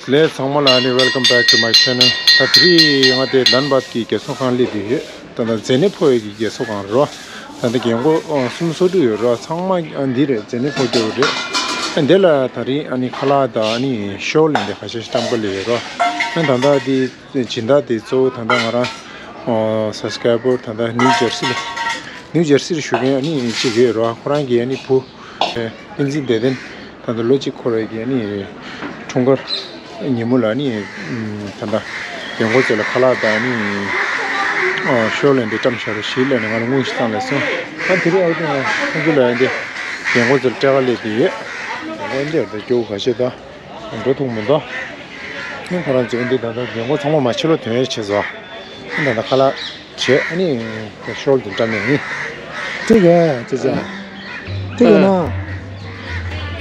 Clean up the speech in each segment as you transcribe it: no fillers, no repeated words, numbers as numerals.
Let's Samalani, welcome back to my channel. Tatri ngate danbat ki keso kan li di tanda zene phoe ki keso kan ro tanda gengo sum so du ro sangma andire zene phoe de ro andela tari ani khala da ani show le de khashish temple le ro tanda di jinda de zo tanda ngara subscriber tanda New Jersey shuge ani chige ro khurang gi ani pu inzi de den tanda logic khore gi ani chungar 니물라니 탄다 영고절 칼라다니 쇼렌데 점샤로 실레는 가는 무시탄에서 한들이 어디나 한글라인데 영고절 짜갈래디 원데도 교 가시다 보통문도 는 그런 정도 다다 영고 정말 마치로 되어 있어서 근데 나 칼라 제 아니 그 쇼ル 점이这个呢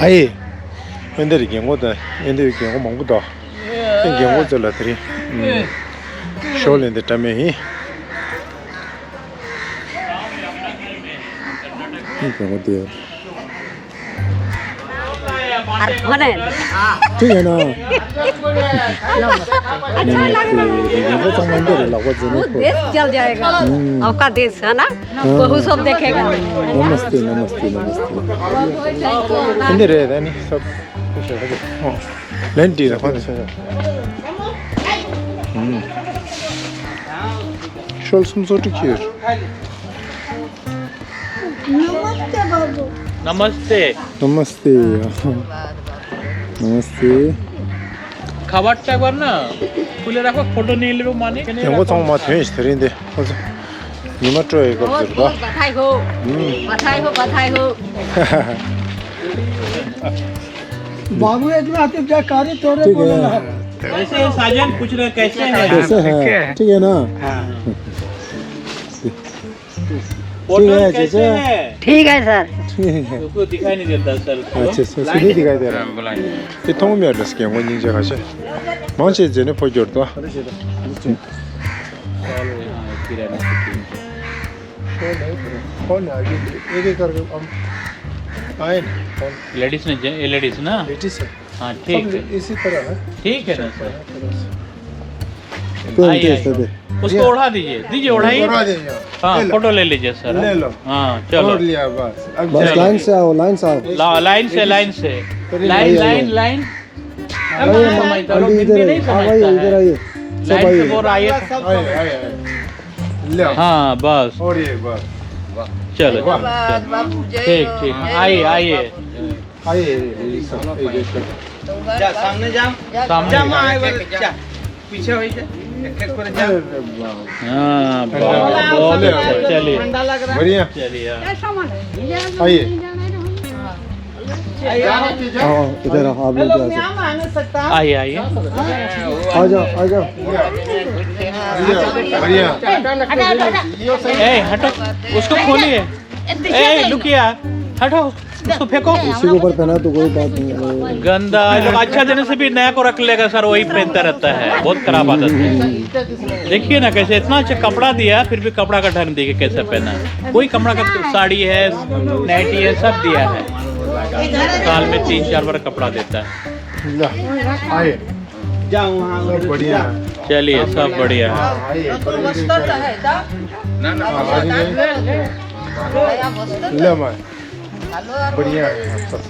아이 현대의 경우도 현대의 경우 뭔가도 경우 절라들이 쇼렌데 때문에 이 경우도 अर्पणन ठीक है ना ये तो मंदिर है लगवा जने को देश चल जाएगा आपका देश है ना बहु सब देखेगा नमस्ते नमस्ते नमस्ते मंदिर है नहीं सब कुछ है लेंटी है कौन सा शोल सुमसोटी किर नमस्ते बाबू नमस्ते नमस्ते नमस्ते খাবারটা একবার না খুলে রাখো ফটো নিয়ে নেব মানে 영어 정말 되게 들인데 맞아 이마트로 이거 बहुत 들어 बहुत बधाई हो बधाई हो बाबू इतना आते जयकारी तोरे ठीक बोले ना है कैसे साजन पूछ रहे कैसे है कैसे है ठीक है ना फोटो ठीक है, कैसे जैसे- है ठीक है सर ठीक है उसको दिखाई नहीं देता सर अच्छा सुनी दिखाई दे रहा है ये तो मैं अर्स के वो नहीं जगह से मांचे जने पोजोर तो कौन है एक एक करके हम आए लेडीज ने ये लेडीज ना लेडीज है हाँ ठीक है इसी तरह है ठीक है ना सर तो आइए, कैसे दे उसको उड़ा दीजिए उड़ाइए उड़ा दीजिए हाँ फोटो ले लीजिए सर ले लो हाँ चलो और लिया बस अब बस चलो। लाइन से आओ लाइन से आओ लाइन से लाइन आइए, लाइन आइए इधर आइए इधर आइए सब लाइन से आइए बोल आइए आए आए ले आओ। हाँ बस और ये बस चलो ठीक ठीक आइए आइए सामने पीछे हो हाँ बहुत अच्छा चलिए बढ़िया चलिए आइए हाँ इधर आओ आप लोग आ जाओ आइए आइए आ जाओ बढ़िया ए हटो उसको खोलिए ए लुकिया हटो उसको फेंको इसी के ऊपर पहना तो कोई बात नहीं है। गंदा लोग अच्छा देने से भी नया को रख लेगा सर वही पहनता रहता है बहुत खराब आदत है देखिए ना कैसे इतना अच्छा कपड़ा दिया फिर भी कपड़ा का ढंग देखिए कैसे पहना है कोई कपड़ा का साड़ी है नाइटी है सब दिया है साल में 3-4 बार कपड़ा देता है ला आइए जाओ वहाँ बढ़िया चलिए सब बढ़िया है आइए ले मैं बढ़िया है सब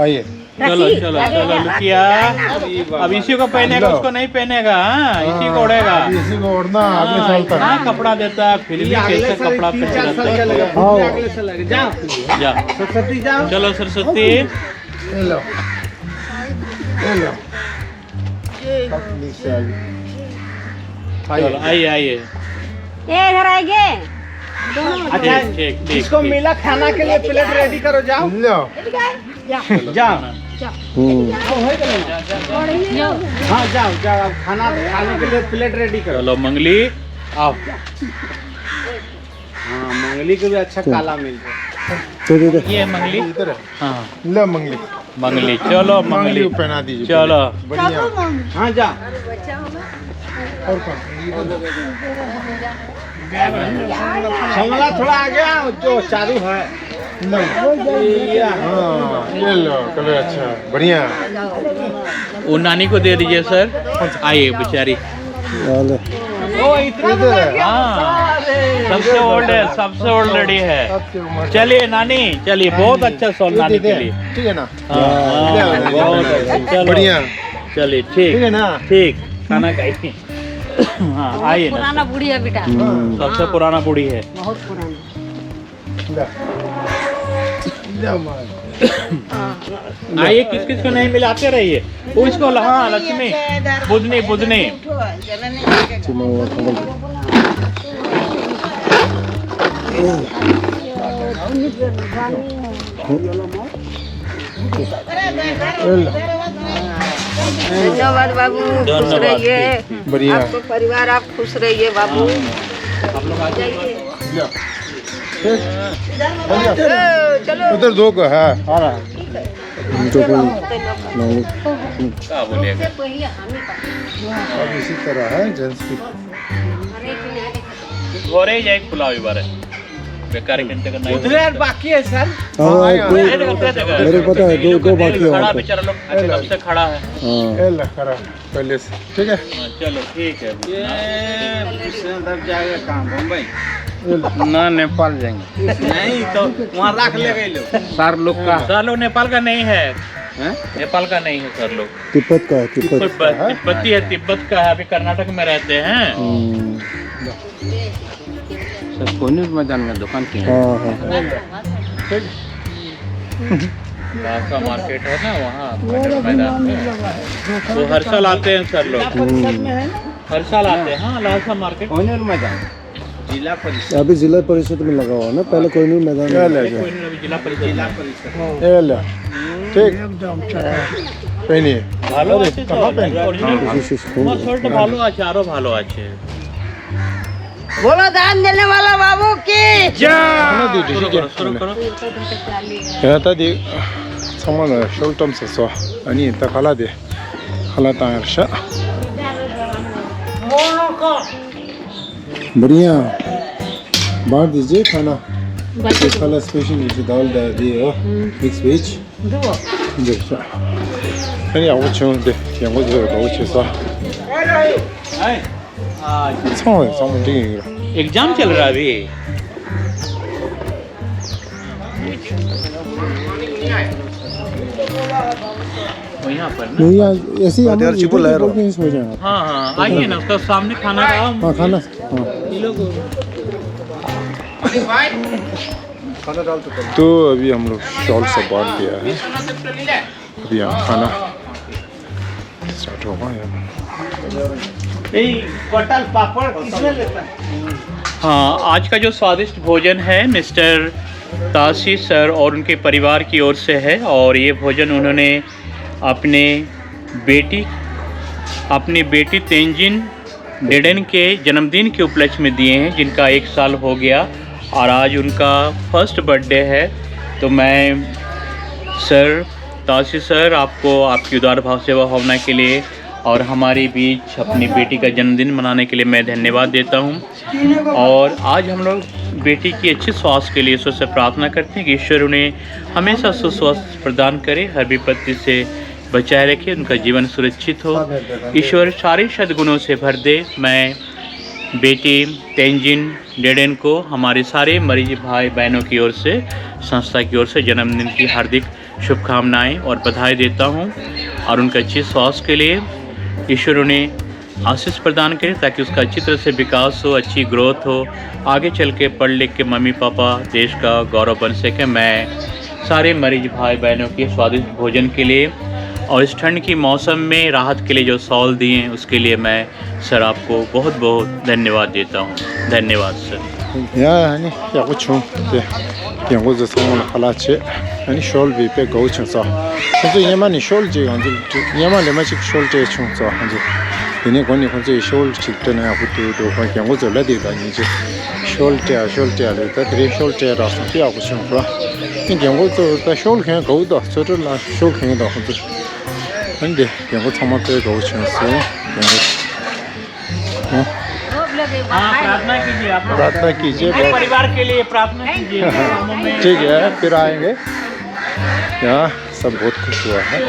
आइए चलो चलो चलो लुकिया अब इसी को पहनेगा उसको नहीं पहनेगा हाँ इसी को उड़ेगा इसी को ओढ़ना अगले साल तक हाँ कपड़ा देता है फिर भी कैसे कपड़ा पहनता है आओ जाओ जा सरस्वती जाओ चलो सरस्वती ले लो नीचे चलो आइए आइए ये इधर आएंगे अच्छा ठीक ठीक ठीक इसको ठीक। मिला खाना के लिए प्लेट रेडी करो जाओ लो जाओ हम्म हाँ जाओ जाओ अब खाना खाने के लिए प्लेट रेडी करो चलो मंगली आओ हाँ मंगली को भी अच्छा काला मिल जाए दे ये मंगली इधर है हाँ ले मंगली मंगली चलो मंगली मंगली को पहना दीजिए चलो बढ़िया हाँ जाओ और कौन शिमला थोड़ा आगे जो चालू है ये लो कलर अच्छा बढ़िया वो नानी को दे दीजिए सर आइए बेचारी ओ इतना हाँ सबसे ओल्ड है सबसे ओल्ड लड़ी है चलिए नानी चलिए बहुत अच्छा सॉल नानी के लिए ठीक है ना हाँ, बहुत अच्छा चलो बढ़िया चलिए ठीक है ना ठीक खाना खाइए हाँ आइए ना पुराना बूढ़ी है बेटा सबसे पुराना बूढ़ी है बहुत पुराना आइए किस किस को नहीं मिलाते रहिए उसको हाँ लक्ष्मी बुधनी बुधनी धन्यवाद बाबू खुश रहिए बढ़िया आपको परिवार आप खुश रहिए बाबू चलो उधर दो को है क्या बोलिएगा अब इसी तरह है जेंट्स की घोरे जाए खुला हुई बार बेकार घंटे का नहीं उधर बाकी है सर मेरे को पता है दो बाकी है खड़ा वहाँ पे। बेचारा लोग कब से खड़ा है ये ला खरा पहले से ठीक है हाँ, चलो ठीक है तब जाएगा कहाँ बम्बई ना नेपाल जाएंगे नहीं तो वहाँ रख ले गए लोग सर लोग का सर लोग नेपाल का नहीं है नेपाल का नहीं है सर लोग तिब्बत का है तिब्बत तिब्बती है तिब्बत का है अभी कर्नाटक में रहते हैं सर कोने मैदान में दुकान की है हाँ हाँ लासा मार्केट है ना वहाँ मैदान में वो हर साल आते हैं सर लोग हर साल आते हैं हाँ लासा मार्केट कोने मैदान जिला परिषद अभी जिला परिषद में लगा हुआ ना पहले कोई नहीं मैदान ये में। ले कोई नहीं अभी जिला परिषद ये ला ठीक पहनिए ভালো আছে তো অরিজিনাল তোমার শর্টটা ভালো আছে আরো ভালো আছে बोलो दान देने वाला बाबू की 하나 더 শুরু 드시게 করো শুরু করো 야다 디 성원을 숄텀 써서 아니 딱 할라데 할라다 샤 बढ़िया बांट दीजिए खाना ये खाना स्पेशल नीचे दाल डाल दिए मिक्स वेज 이제 샤 아니 아무 치운데 양고지 너무 치서 성원 되게 एग्जाम चल रहा है अभी वो यहाँ पर ना नहीं यार ऐसे ही हम वीडियो कॉल पे ही सो जाएंगे हाँ हाँ आइए ना उसका सामने खाना खाओ हाँ खाना हाँ तो अभी हम लोग शॉल सब बांट दिया है अभी यहाँ खाना स्टार्ट होगा कटल पापड़ किसने लेता है हाँ आज का जो स्वादिष्ट भोजन है मिस्टर तासी सर और उनके परिवार की ओर से है और ये भोजन उन्होंने अपनी बेटी तेंजिन डेडन के जन्मदिन के उपलक्ष्य में दिए हैं जिनका 1 साल हो गया और आज उनका फर्स्ट बर्थडे है। तो मैं सर तासी सर आपको आपकी उदार भाव सेवा भावना के लिए और हमारे बीच अपनी बेटी का जन्मदिन मनाने के लिए मैं धन्यवाद देता हूं। और आज हम लोग बेटी की अच्छी स्वास्थ्य के लिए ईश्वर से प्रार्थना करते हैं कि ईश्वर उन्हें हमेशा सुस्वास्थ्य प्रदान करे, हर विपत्ति से बचाए रखे, उनका जीवन सुरक्षित हो, ईश्वर सारे सद्गुणों से भर दे। मैं बेटी तेंजिन डेडन को हमारे सारे मरीज भाई बहनों की ओर से संस्था की ओर से जन्मदिन की हार्दिक शुभकामनाएं और बधाई देता हूं और उनका अच्छी स्वास्थ्य के लिए ईश्वर उन्हें आशीष प्रदान करे ताकि उसका अच्छी तरह से विकास हो, अच्छी ग्रोथ हो, आगे चल के पढ़ लिख के मम्मी पापा देश का गौरव बन सके। मैं सारे मरीज भाई बहनों के स्वादिष्ट भोजन के लिए और इस ठंड की मौसम में राहत के लिए जो सॉल दिए हैं उसके लिए मैं सर आपको बहुत बहुत धन्यवाद देता हूँ। धन्यवाद सर। 야 아니 야구충 네 연구자 성원 하라치 아니 숄비 배 고충서 근데 얘만이 숄지 언제 얘만 레마식 숄제 충서 언제 얘네 권이 혼자 숄 직전에 아부터도 그 연구자 레디다 이제 숄제 때 숄제라서 피하고 충서 이 연구자 숄 그냥 고도 저들라 숄 그냥 더 혼자 근데 연구 참아 배 고충서 연구 हाँ प्रार्थना कीजिए आप लोग प्रार्थना कीजिए अपने परिवार के लिए प्रार्थना कीजिए कामों में ठीक है फिर आएंगे यहाँ सब बहुत खुश हुआ है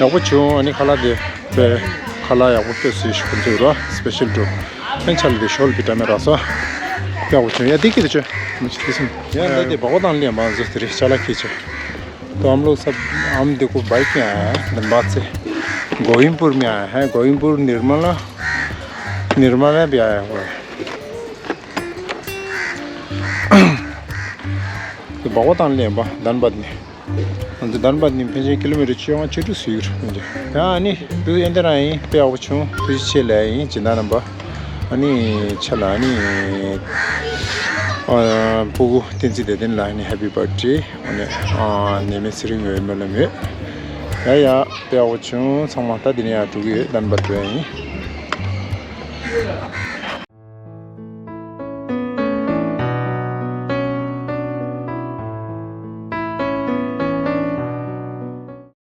याको चूँ अनि खाला दे पे खाला याको पे स्विच करते हुआ स्पेशल टू पेंचल दे शॉल पिटा में रासा याको चूँ या दिखी दे मुझे किस्म यार दे बहुत आन लिया माँ जोस्ती चला खींचे तो हम लोग सब हम देखो बाइक में आया है धनबाद से गोविंदपुर में आया है गोविंदपुर निर्मला भी आया हुआ है तो बहुत आन लिया धनबाद में अंत धनबाद में 5 किलोमीटर चियों चिटू स्वीर मुझे हाँ नहीं तो इंदर आई पे आओ चूँ तो चले आई जिंदा नंबर अनि चला अनि पुगु तिनसी दे दिन लाइन हैप्पी बर्थडे अनि नेमे सिरिंग में या पे आओ चूँ समाता दिन या टुगे धनबाद में